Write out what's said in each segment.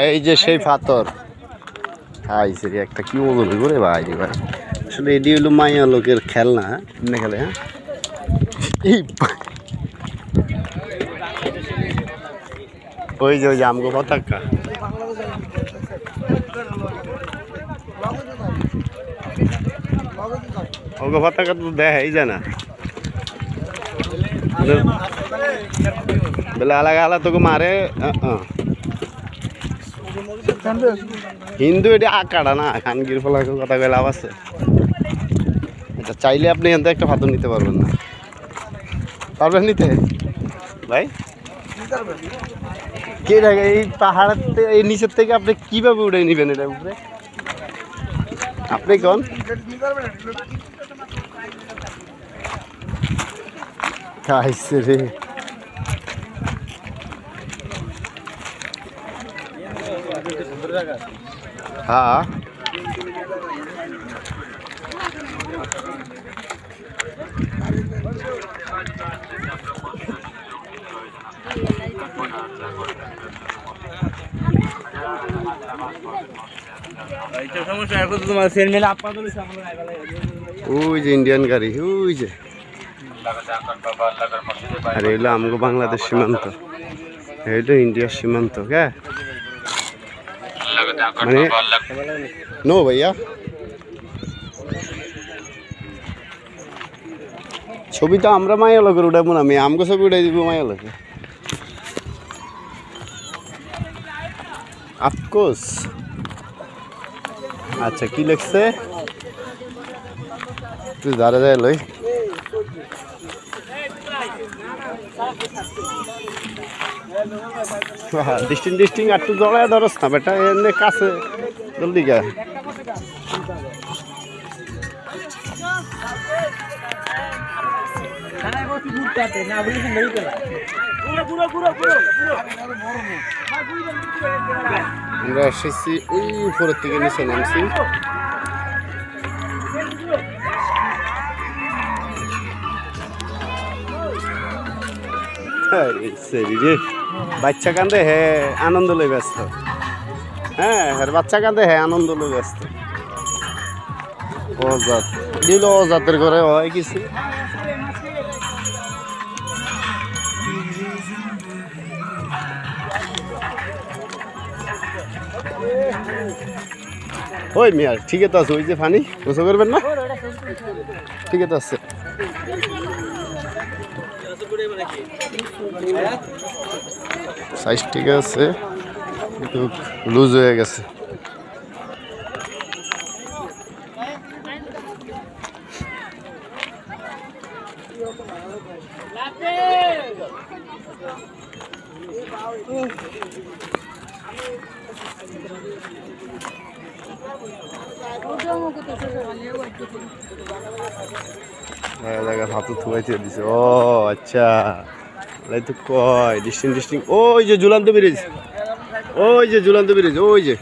এই যে সেই পাথর আইছে একটা কি বলবো করে ভাই ভাই আসলে এটি হলো মাইয়া লোকের খেলনা এমনি খেলে হ্যাঁ ওই যে আমগো পতাকা ওগো পতাকা তো দেখাই যায় না বলে আলাদা আলাদা তোকে মারে হিন্দু এটা আঁকাটা না খানগির ফলা কথা কয়ে লাভ আছে এটা চাইলে আপনি এখান থেকে একটা পাথর নিতে পারবেন না পারবেন নিতে ভাই কে থাকে এই পাহাড়ের এই নিচের থেকে আপনি কিভাবে উঠে নিবেন এটা উপরে আপনি কোন খাইছে রে হ্যাঁ ওই যে ইন্ডিয়ান গাড়ি ওই যে আর এগুলো আমগো বাংলাদেশ সীমান্ত এইটা ইন্ডিয়ার সীমান্ত হ্যাঁ মানে নো ভাইয়া ছবি তো আমরা মায়া লোকের উঠাবো না আমি আমগো ছবি উঠাই দিব মায়া লোকে অফকোর্স আচ্ছা কি লিখছে তুই দাঁড়া যায় লই ডিস্টিং আর তুই জড়ায় ধরস না বেটা এনে কাছে জলদি গা আমরা এসেছি ওই উপরের থেকে নিচে নামছি বাচ্চা কান্দে হে আনন্দ লই ব্যস্ত হ্যাঁ বাচ্চা কান্দে হে আনন্দ লই ব্যস্ত অজাত দিল অজাতের ঘরে হয় কিছু ওই মিয়া ঠিক আছে ওই যে ফানি গোসল করবেন না ঠিক আছে সাইজ ঠিক আছে কিন্তু লুজ হয়ে গেছে জায়গা হাতু থুয়াইতে দিছে ও আচ্ছা লাই তো কয় ডিস্টিং ওই যে ঝুলন্ত ব্রিজ ওই যে ঝুলন্ত ব্রিজ ওই যে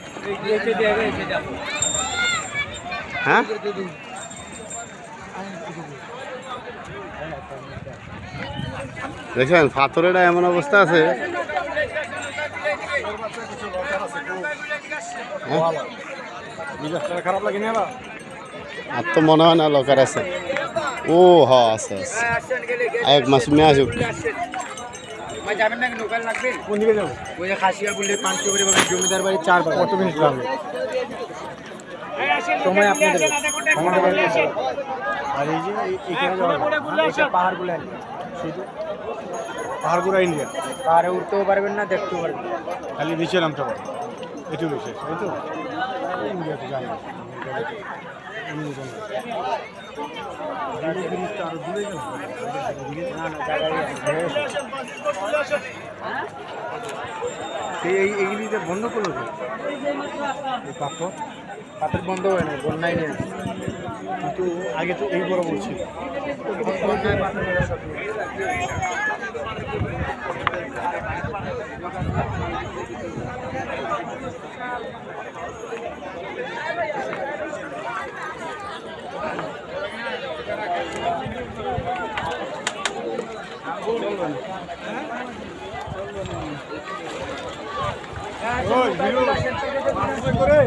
হ্যাঁ দেখেন পাথরের এমন অবস্থা আছে খারাপ লাগে না আর তো মনে হয় না লোকের আছে ও হ্যাঁ আছে আছে এক মাস মেয়ে আসুক যাবেন নাকি লোকাল লাগবে কোন দিকে যাবো ওই যে খাসিয়া বললে 500 করে পাবেন জমিদার বাড়ি 4 কত মিনিট লাগবে সময় আপনাদের আর এই যে এখানে যাওয়া পাহাড়গুলো শুধু পাহাড়গুলো ইন্ডিয়া পাহাড়ে উঠতেও পারবেন না দেখতেও পারবেন খালি নিচে নামতে পারবেন এটুকু বিশেষ তাই তো ইন্ডিয়াতে যাই আরো দূরে গেল এইগুলিতে বন্ধ করলো তো এই পাথর বন্ধ হয় না, বন্যায় নেই। কিন্তু আগে তো এই বড় বলছিল বন্যায় পাথর সব করে